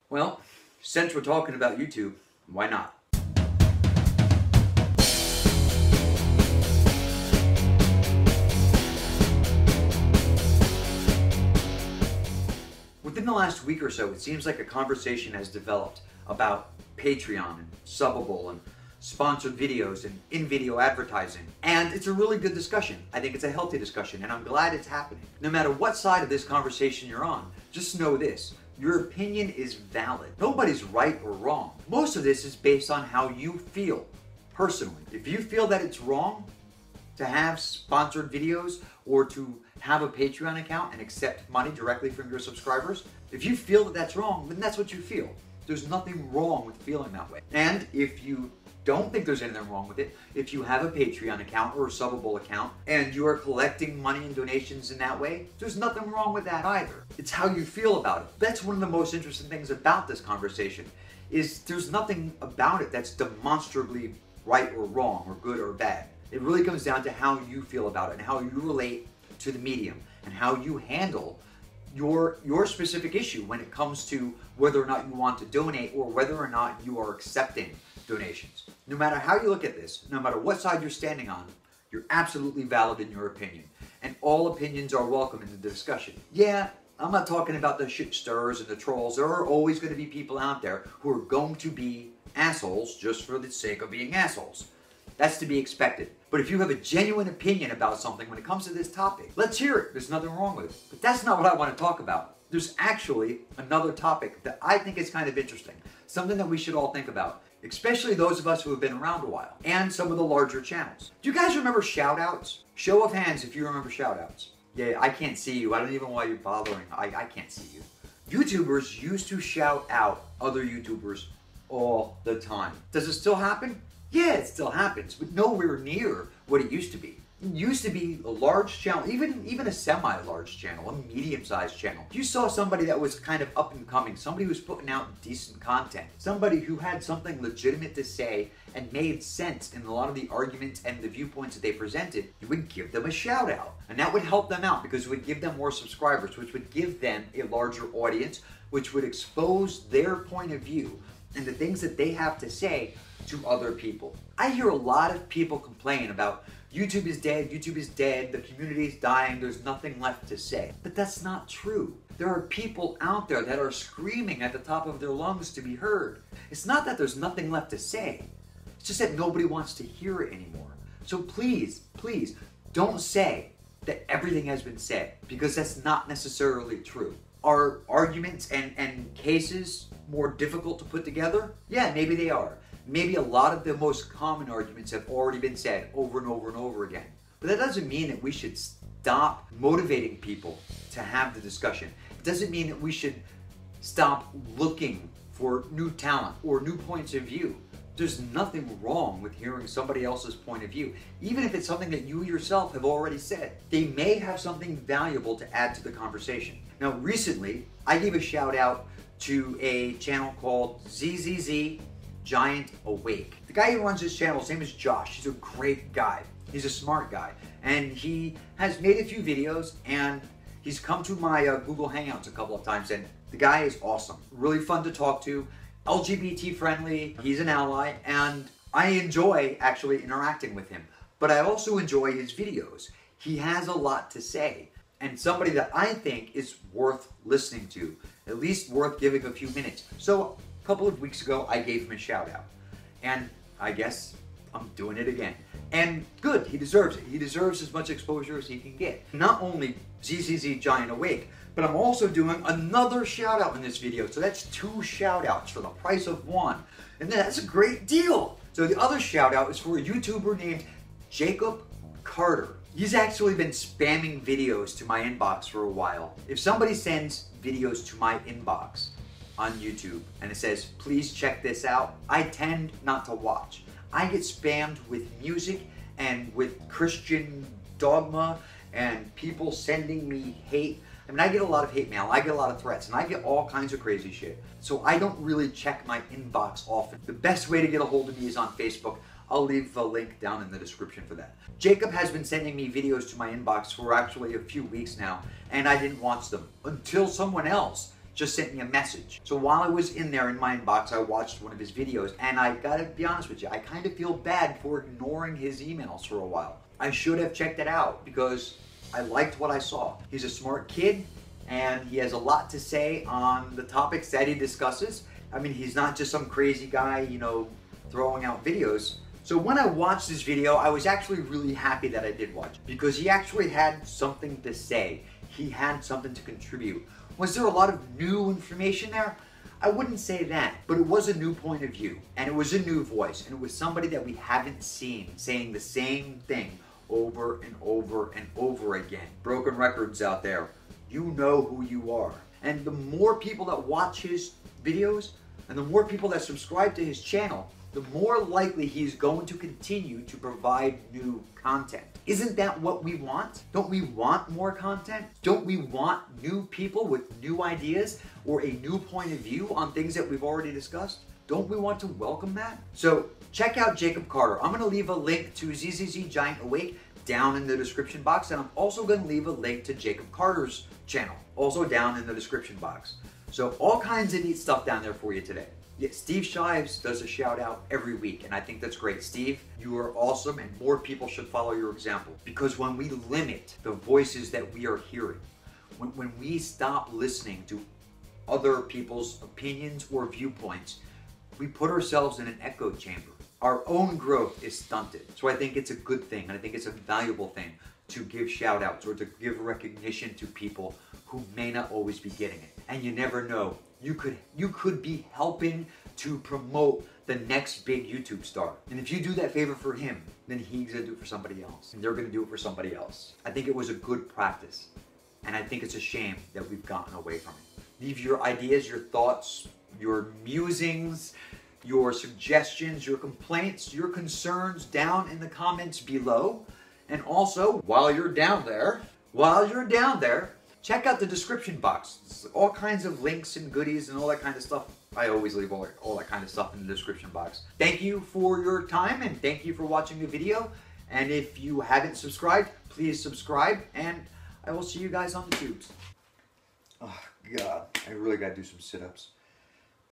Well, since we're talking about YouTube, why not? Within the last week or so, it seems like a conversation has developed about Patreon and Subbable and sponsored videos and in-video advertising. And it's a really good discussion. I think it's a healthy discussion, and I'm glad it's happening. No matter what side of this conversation you're on, just know this. Your opinion is valid. Nobody's right or wrong. Most of this is based on how you feel personally. If you feel that it's wrong to have sponsored videos or to have a Patreon account and accept money directly from your subscribers, if you feel that that's wrong, then that's what you feel. There's nothing wrong with feeling that way. And if you don't think there's anything wrong with it, if you have a Patreon account or a Subbable account and you are collecting money and donations in that way, there's nothing wrong with that either. It's how you feel about it. That's one of the most interesting things about this conversation, is there's nothing about it that's demonstrably right or wrong or good or bad. It really comes down to how you feel about it and how you relate to the medium and how you handle your specific issue when it comes to whether or not you want to donate or whether or not you are accepting donations. No matter how you look at this, no matter what side you're standing on, you're absolutely valid in your opinion. And all opinions are welcome in the discussion. Yeah, I'm not talking about the shit stirrers and the trolls. There are always going to be people out there who are going to be assholes just for the sake of being assholes. That's to be expected. But if you have a genuine opinion about something when it comes to this topic, let's hear it. There's nothing wrong with it. But that's not what I want to talk about. There's actually another topic that I think is kind of interesting. Something that we should all think about, especially those of us who have been around a while, and some of the larger channels. Do you guys remember shout-outs? Show of hands if you remember shout-outs. Yeah, I can't see you. I don't even know why you're bothering. I can't see you. YouTubers used to shout out other YouTubers all the time. Does it still happen? Yeah, it still happens, but nowhere near what it used to be. It used to be a large channel, even a semi-large channel, a medium-sized channel. If you saw somebody that was kind of up and coming, somebody who was putting out decent content, somebody who had something legitimate to say and made sense in a lot of the arguments and the viewpoints that they presented, you would give them a shout out. And that would help them out because it would give them more subscribers, which would give them a larger audience, which would expose their point of view and the things that they have to say to other people. I hear a lot of people complain about YouTube is dead, the community is dying, there's nothing left to say. But that's not true. There are people out there that are screaming at the top of their lungs to be heard. It's not that there's nothing left to say. It's just that nobody wants to hear it anymore. So please, please, don't say that everything has been said, because that's not necessarily true. Are arguments and cases more difficult to put together? Yeah, maybe they are. Maybe a lot of the most common arguments have already been said over and over and over again. But that doesn't mean that we should stop motivating people to have the discussion. It doesn't mean that we should stop looking for new talent or new points of view. There's nothing wrong with hearing somebody else's point of view, even if it's something that you yourself have already said. They may have something valuable to add to the conversation. Now, recently, I gave a shout out to a channel called XXXxxxxxxxxxxxxxxx Giant Awake. The guy who runs this channel, his name is Josh. He's a great guy. He's a smart guy. And he has made a few videos, and he's come to my Google Hangouts a couple of times, and the guy is awesome. Really fun to talk to, LGBT friendly, he's an ally, and I enjoy actually interacting with him. But I also enjoy his videos. He has a lot to say, and somebody that I think is worth listening to, at least worth giving a few minutes. So, a couple of weeks ago, I gave him a shout out, and I guess I'm doing it again. And good, he deserves it. He deserves as much exposure as he can get. Not only XXXxxxxxxx Giant Awake, but I'm also doing another shout out in this video. So that's 2 shout outs for the price of 1. And that's a great deal. So the other shout out is for a YouTuber named Jacob Carter. He's actually been spamming videos to my inbox for a while. If somebody sends videos to my inbox on YouTube and it says, please check this out, I tend not to watch. I get spammed with music and with Christian dogma and people sending me hate. I mean, I get a lot of hate mail, I get a lot of threats, and I get all kinds of crazy shit. So I don't really check my inbox often. The best way to get a hold of me is on Facebook. I'll leave a link down in the description for that. Jacob has been sending me videos to my inbox for actually a few weeks now, and I didn't watch them until someone else just sent me a message. So while I was in there in my inbox, I watched one of his videos, and I gotta be honest with you, I kind of feel bad for ignoring his emails for a while. I should have checked it out because I liked what I saw. He's a smart kid, and he has a lot to say on the topics that he discusses. I mean, he's not just some crazy guy, you know, throwing out videos. So when I watched this video, I was actually really happy that I did watch it because he actually had something to say. He had something to contribute. Was there a lot of new information there? I wouldn't say that, but it was a new point of view, and it was a new voice, and it was somebody that we haven't seen saying the same thing over and over and over again. Broken records out there. You know who you are. And the more people that watch his videos and the more people that subscribe to his channel, the more likely he's going to continue to provide new content. Isn't that what we want? Don't we want more content? Don't we want new people with new ideas or a new point of view on things that we've already discussed? Don't we want to welcome that? So check out Jacob Carter. I'm gonna leave a link to XXXxxxxxxxxxxxxx Giant Awake down in the description box, and I'm also gonna leave a link to Jacob Carter's channel, also down in the description box. So all kinds of neat stuff down there for you today. Yeah, Steve Shives does a shout out every week, and I think that's great. Steve, you are awesome, and more people should follow your example. Because when we limit the voices that we are hearing, when we stop listening to other people's opinions or viewpoints, we put ourselves in an echo chamber. Our own growth is stunted. So I think it's a good thing, and I think it's a valuable thing to give shout outs or to give recognition to people who may not always be getting it. And you never know, you could be helping to promote the next big YouTube star. And if you do that favor for him, then he's gonna do it for somebody else. And they're gonna do it for somebody else. I think it was a good practice. And I think it's a shame that we've gotten away from it. Leave your ideas, your thoughts, your musings, your suggestions, your complaints, your concerns down in the comments below. And also, while you're down there, check out the description box. There's all kinds of links and goodies and all that kind of stuff. I always leave all that kind of stuff in the description box. Thank you for your time, and thank you for watching the video. And if you haven't subscribed, please subscribe, and I will see you guys on the tubes. Oh God, I really gotta do some sit-ups.